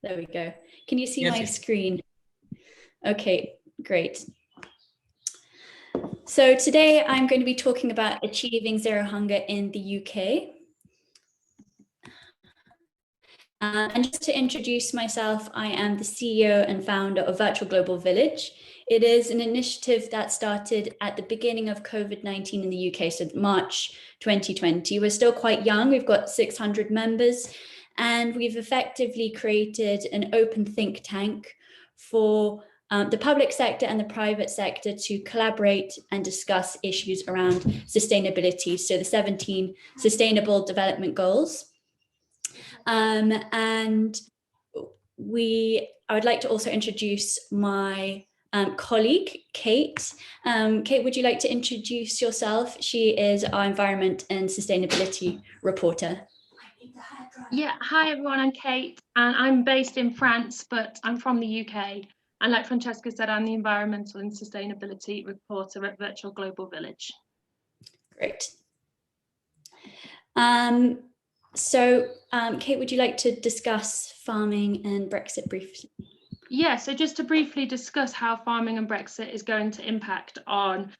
There we go. Can you see Yes, my yes. screen? Okay, great. So today I'm going to be talking about achieving zero hunger in the UK. And just to introduce myself, I am the CEO and founder of Virtual Global Village. It is an initiative that started at the beginning of COVID-19 in the UK, so March 2020. We're still quite young, we've got 600 members, and we've effectively created an open think tank for the public sector and the private sector to collaborate and discuss issues around sustainability, so the 17 Sustainable Development Goals. And I would like to also introduce my colleague, Kate. Kate, would you like to introduce yourself? She is our environment and sustainability reporter. Yeah, hi everyone, I'm Kate and I'm based in France, but I'm from the UK. And like Francesca said, I'm the environmental and sustainability reporter at Virtual Global Village. Great. Kate, would you like to discuss farming and Brexit briefly? Yeah, so just to briefly discuss how farming and Brexit is going to impact on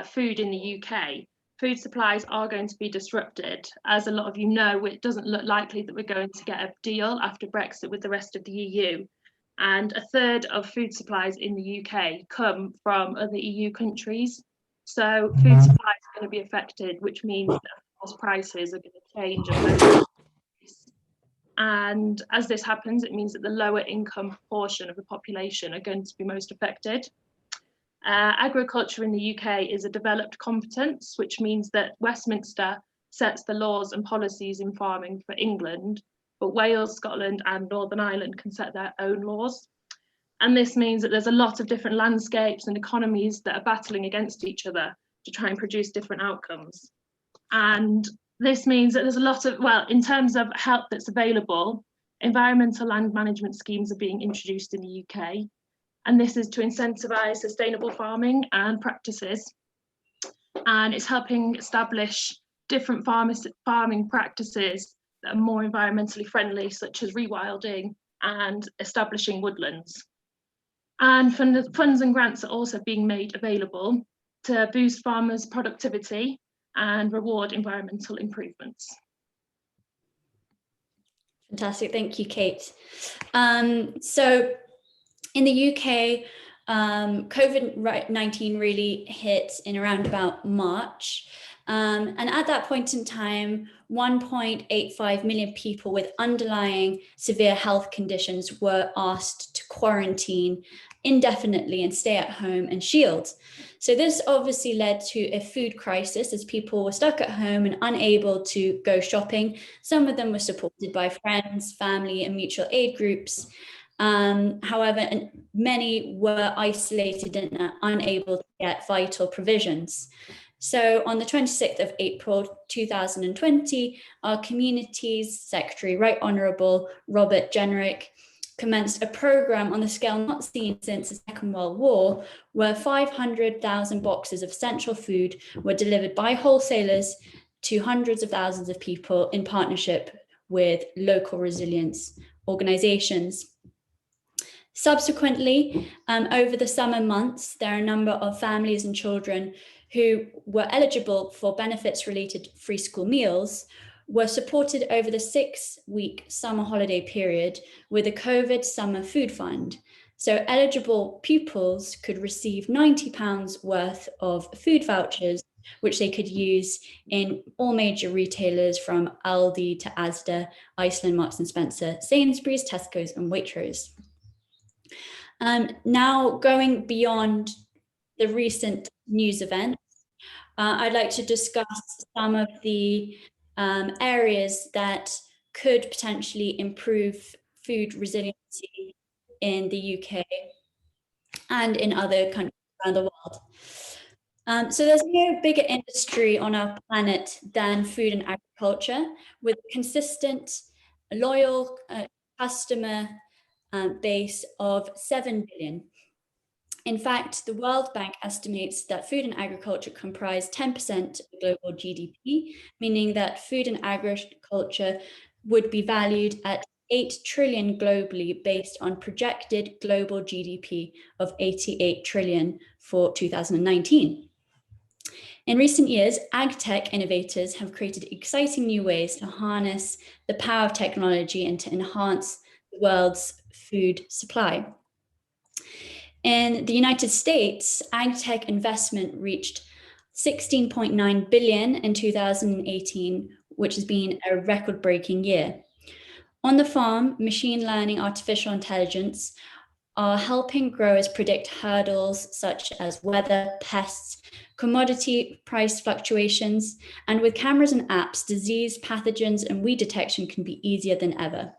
food in the UK. Food supplies are going to be disrupted. As a lot of you know, it doesn't look likely that we're going to get a deal after Brexit with the rest of the EU. And a third of food supplies in the UK come from other EU countries. So food supply is going to be affected, which means that prices are going to change. And as this happens, it means that the lower income portion of the population are going to be most affected. Agriculture in the UK is a developed competence, which means that Westminster sets the laws and policies in farming for England, but Wales, Scotland and Northern Ireland can set their own laws. And this means that there's a lot of different landscapes and economies that are battling against each other to try and produce different outcomes. And this means that there's a lot of, well, in terms of help that's available, environmental land management schemes are being introduced in the UK. And this is to incentivise sustainable farming and practices. And it's helping establish different farming practices that are more environmentally friendly, such as rewilding and establishing woodlands. And funds and grants are also being made available to boost farmers' productivity and reward environmental improvements. Fantastic, thank you, Kate. So in the UK, COVID-19 really hit in around about March. And at that point in time, 1.85 million people with underlying severe health conditions were asked to quarantine indefinitely and stay at home and shield. So this obviously led to a food crisis as people were stuck at home and unable to go shopping. Some of them were supported by friends, family and mutual aid groups. However, many were isolated and unable to get vital provisions. So on the 26th of April 2020, our Communities Secretary, Right Honourable Robert Jenrick, commenced a programme on the scale not seen since the Second World War, where 500,000 boxes of essential food were delivered by wholesalers to hundreds of thousands of people in partnership with local resilience organisations. Subsequently, over the summer months, there are a number of families and children who were eligible for benefits related to free school meals were supported over the 6-week summer holiday period with a COVID summer food fund. So eligible pupils could receive £90 worth of food vouchers, which they could use in all major retailers from Aldi to Asda, Iceland, Marks and Spencer, Sainsbury's, Tesco's and Waitrose. Now going beyond the recent news events, I'd like to discuss some of the areas that could potentially improve food resiliency in the UK and in other countries around the world. So there's no bigger industry on our planet than food and agriculture, with a consistent, loyal customer base of 7 billion. In fact, the World Bank estimates that food and agriculture comprise 10% of global GDP, meaning that food and agriculture would be valued at 8 trillion globally based on projected global GDP of 88 trillion for 2019. In recent years, ag-tech innovators have created exciting new ways to harness the power of technology and to enhance the world's food supply. In the United States, ag-tech investment reached 16.9 billion in 2018, which has been a record-breaking year. On the farm, machine learning, artificial intelligence are helping growers predict hurdles such as weather, pests, commodity price fluctuations, and with cameras and apps, disease, pathogens, and weed detection can be easier than ever.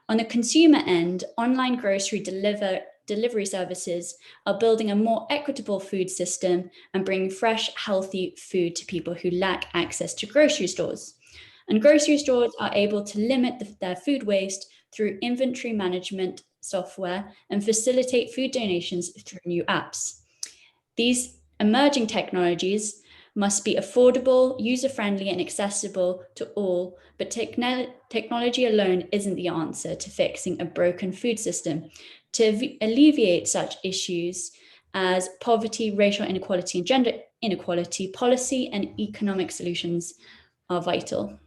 On the consumer end, online grocery delivery services are building a more equitable food system and bringing fresh, healthy food to people who lack access to grocery stores. And grocery stores are able to limit their food waste through inventory management software and facilitate food donations through new apps. These emerging technologies must be affordable, user-friendly, and accessible to all, but technology alone isn't the answer to fixing a broken food system. To alleviate such issues as poverty, racial inequality, and gender inequality, policy and economic solutions are vital.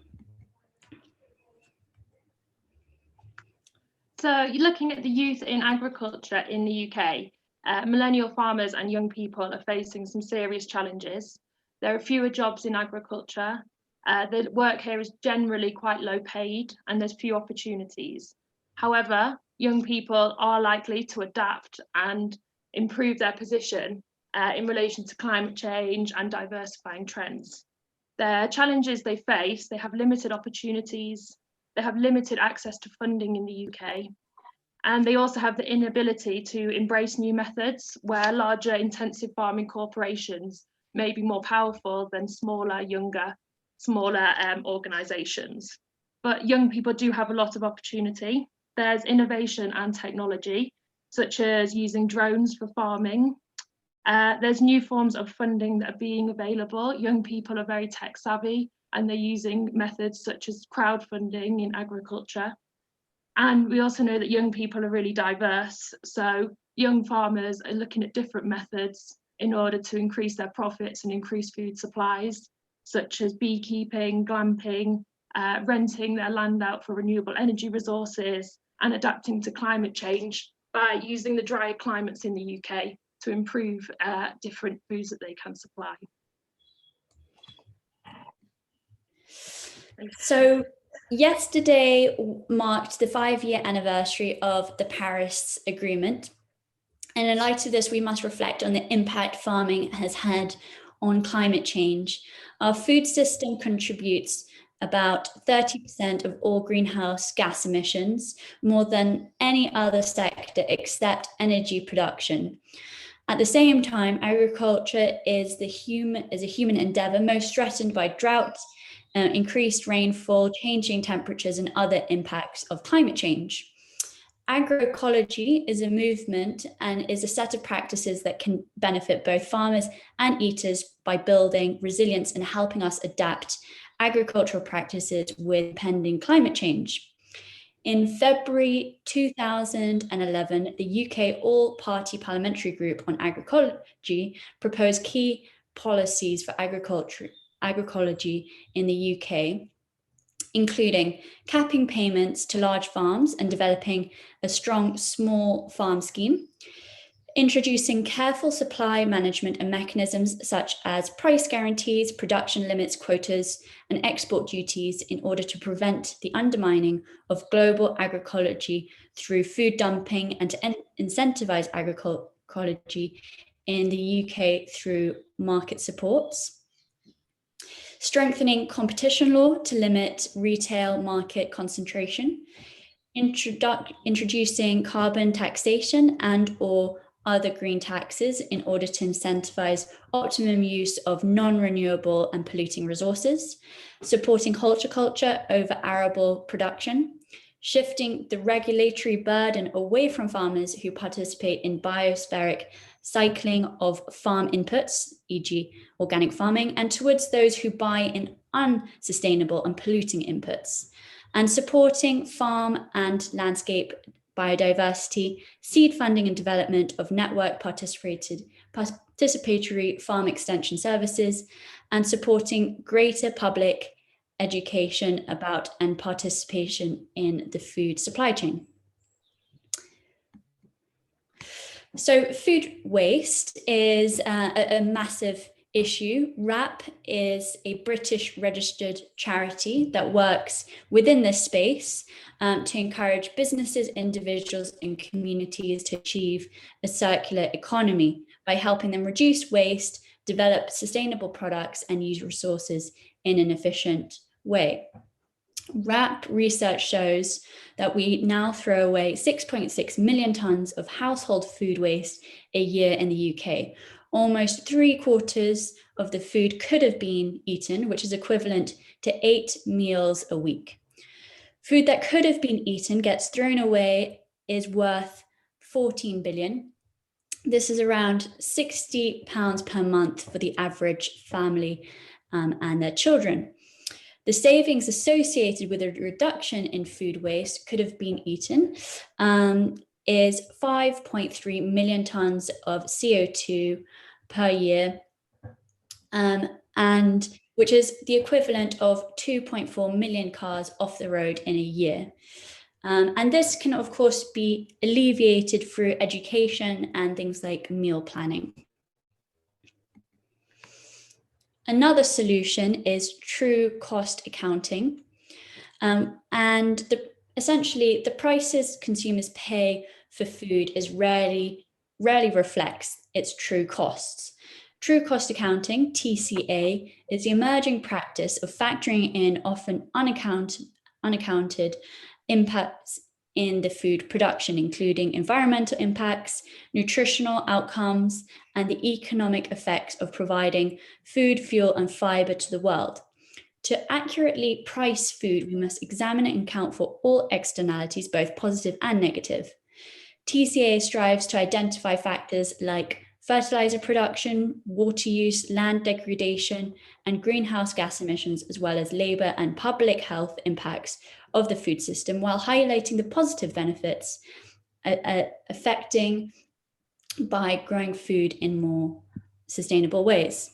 So you're looking at the youth in agriculture in the UK. Millennial farmers and young people are facing some serious challenges. There are fewer jobs in agriculture. The work here is generally quite low paid and there's few opportunities. However, young people are likely to adapt and improve their position in relation to climate change and diversifying trends. The challenges they face, they have limited opportunities, they have limited access to funding in the UK, and they also have the inability to embrace new methods where larger intensive farming corporations may be more powerful than smaller, younger, smaller organisations. But young people do have a lot of opportunity. There's innovation and technology, such as using drones for farming. There's new forms of funding that are being available. Young people are very tech savvy and they're using methods such as crowdfunding in agriculture. And we also know that young people are really diverse. So young farmers are looking at different methods in order to increase their profits and increase food supplies, such as beekeeping, glamping, renting their land out for renewable energy resources, and adapting to climate change by using the drier climates in the UK to improve different foods that they can supply. So yesterday marked the 5-year anniversary of the Paris Agreement. And in light of this, we must reflect on the impact farming has had on climate change. Our food system contributes about 30% of all greenhouse gas emissions, more than any other sector except energy production. At the same time, agriculture is a human endeavor most threatened by drought, increased rainfall, changing temperatures, and other impacts of climate change. Agroecology is a movement and is a set of practices that can benefit both farmers and eaters by building resilience and helping us adapt agricultural practices with pending climate change. In February 2011, the UK All-Party Parliamentary Group on Agroecology proposed key policies for agroecology in the UK, including capping payments to large farms and developing a strong small farm scheme, introducing careful supply management and mechanisms such as price guarantees, production limits, quotas, and export duties in order to prevent the undermining of global agroecology through food dumping, and to incentivize agroecology in the UK through market supports. Strengthening competition law to limit retail market concentration, introducing carbon taxation and/or other green taxes in order to incentivize optimum use of non-renewable and polluting resources, supporting horticulture over arable production, shifting the regulatory burden away from farmers who participate in biospheric cycling of farm inputs, e.g. organic farming, and towards those who buy in unsustainable and polluting inputs. and supporting farm and landscape biodiversity, seed funding and development of network participatory farm extension services, and supporting greater public education about and participation in the food supply chain. So food waste is a massive issue. WRAP is a British registered charity that works within this space to encourage businesses, individuals, and communities to achieve a circular economy by helping them reduce waste, develop sustainable products, and use resources in an efficient way. WRAP research shows that we now throw away 6.6 million tonnes of household food waste a year in the UK. Almost 3/4 of the food could have been eaten, which is equivalent to 8 meals a week. Food that could have been eaten gets thrown away is worth 14 billion. This is around £60 per month for the average family and their children. The savings associated with a reduction in food waste could have been eaten is 5.3 million tonnes of CO2 per year, and which is the equivalent of 2.4 million cars off the road in a year. And this can, of course, be alleviated through education and things like meal planning. Another solution is true cost accounting. And essentially, the prices consumers pay for food rarely reflects its true costs. True cost accounting, TCA, is the emerging practice of factoring in often unaccounted impacts in the food production, including environmental impacts, nutritional outcomes, and the economic effects of providing food, fuel, and fiber to the world. To accurately price food, we must examine and account for all externalities, both positive and negative. TCA strives to identify factors like fertilizer production, water use, land degradation, and greenhouse gas emissions, as well as labor and public health impacts of the food system, while highlighting the positive benefits affecting by growing food in more sustainable ways.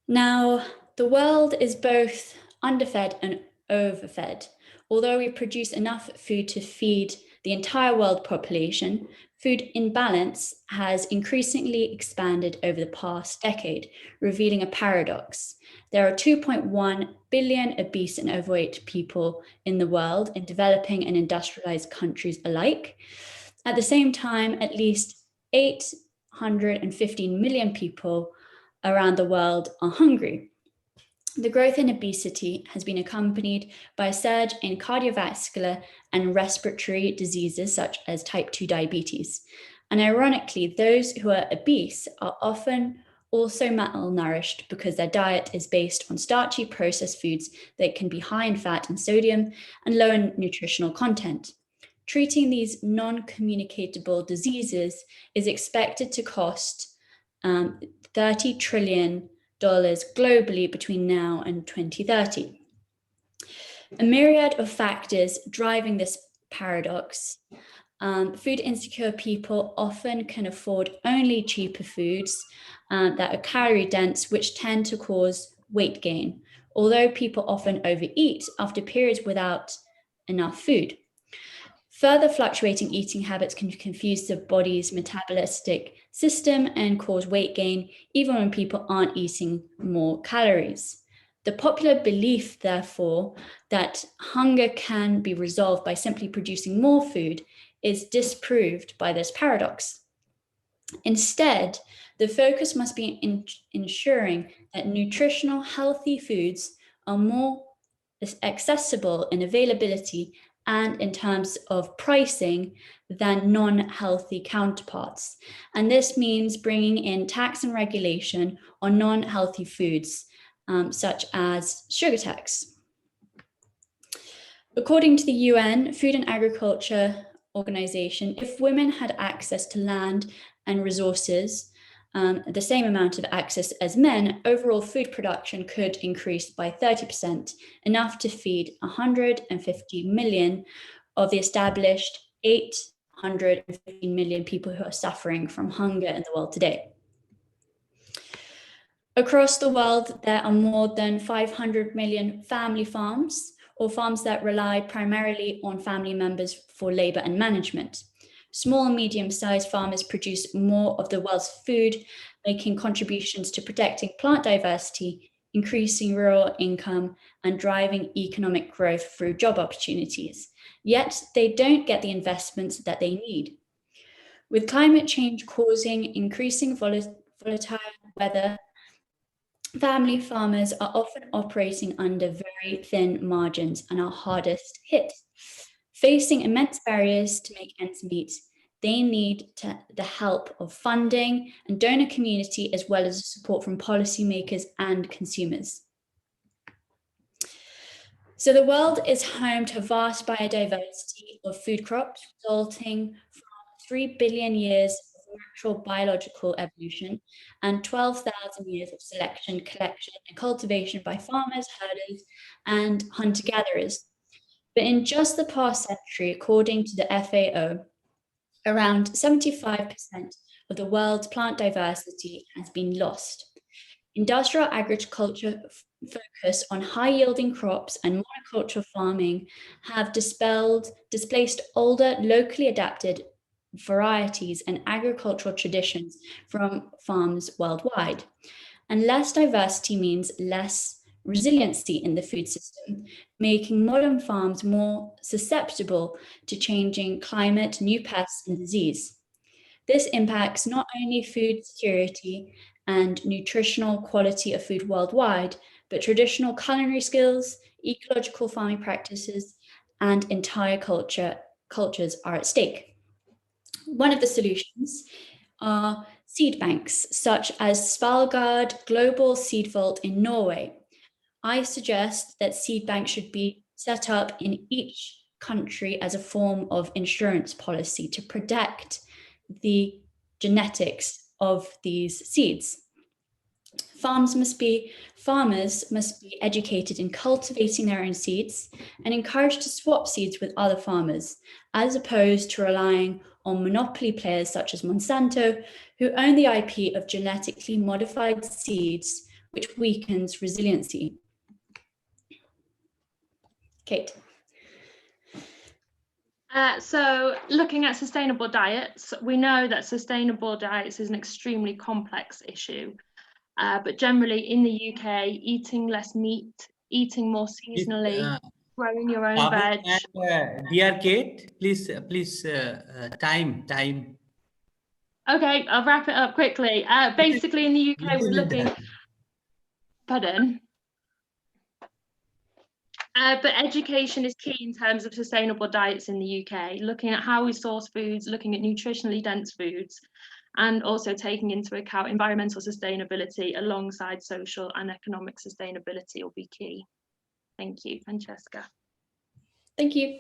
Now, the world is both underfed and overfed. Although we produce enough food to feed the entire world population, food imbalance has increasingly expanded over the past decade, revealing a paradox. There are 2.1 billion obese and overweight people in the world, in developing and industrialized countries alike. At the same time, at least 815 million people around the world are hungry. The growth in obesity has been accompanied by a surge in cardiovascular and respiratory diseases such as type 2 diabetes. And ironically, those who are obese are often also malnourished because their diet is based on starchy processed foods that can be high in fat and sodium and low in nutritional content. Treating these non-communicable diseases is expected to cost $30 trillion globally between now and 2030. A myriad of factors driving this paradox. Food insecure people often can afford only cheaper foods that are calorie dense, which tend to cause weight gain, although people often overeat after periods without enough food. Further fluctuating eating habits can confuse the body's metabolistic system and cause weight gain, even when people aren't eating more calories. The popular belief, therefore, that hunger can be resolved by simply producing more food is disproved by this paradox. Instead, the focus must be in ensuring that nutritional, healthy foods are more accessible in availability and in terms of pricing than non-healthy counterparts. And this means bringing in tax and regulation on non-healthy foods, such as sugar tax. According to the UN Food and Agriculture Organization, if women had access to land and resources, the same amount of access as men, overall food production could increase by 30%, enough to feed 150 million of the established 815 million people who are suffering from hunger in the world today. Across the world, there are more than 500 million family farms, or farms that rely primarily on family members for labor and management. Small and medium-sized farmers produce more of the world's food, making contributions to protecting plant diversity, increasing rural income, and driving economic growth through job opportunities. Yet they don't get the investments that they need. With climate change causing increasing volatile weather, family farmers are often operating under very thin margins and are hardest hit. Facing immense barriers to make ends meet, they need the help of funding and donor community, as well as support from policymakers and consumers. So the world is home to a vast biodiversity of food crops, resulting from 3 billion years of natural biological evolution and 12,000 years of selection, collection, and cultivation by farmers, herders, and hunter-gatherers. But in just the past century, according to the FAO, around 75% of the world's plant diversity has been lost. Industrial agriculture focus on high-yielding crops and monoculture farming have displaced older, locally adapted varieties and agricultural traditions from farms worldwide. And less diversity means less resiliency in the food system, making modern farms more susceptible to changing climate, new pests, and disease. This impacts not only food security and nutritional quality of food worldwide, but traditional culinary skills, ecological farming practices, and entire cultures are at stake. One of the solutions are seed banks, such as Svalbard Global Seed Vault in Norway. I suggest that seed banks should be set up in each country as a form of insurance policy to protect the genetics of these seeds. Farmers must be educated in cultivating their own seeds and encouraged to swap seeds with other farmers, as opposed to relying on monopoly players such as Monsanto, who own the IP of genetically modified seeds, which weakens resiliency. Kate. So looking at sustainable diets, we know that sustainable diets is an extremely complex issue. But generally in the UK, eating less meat, eating more seasonally, growing your own veg. Dear Kate, please, time. Okay, I'll wrap it up quickly. Basically in the UK, we're looking, pardon? But education is key in terms of sustainable diets in the UK, looking at how we source foods, looking at nutritionally dense foods, and also taking into account environmental sustainability alongside social and economic sustainability will be key. Thank you, Francesca. Thank you.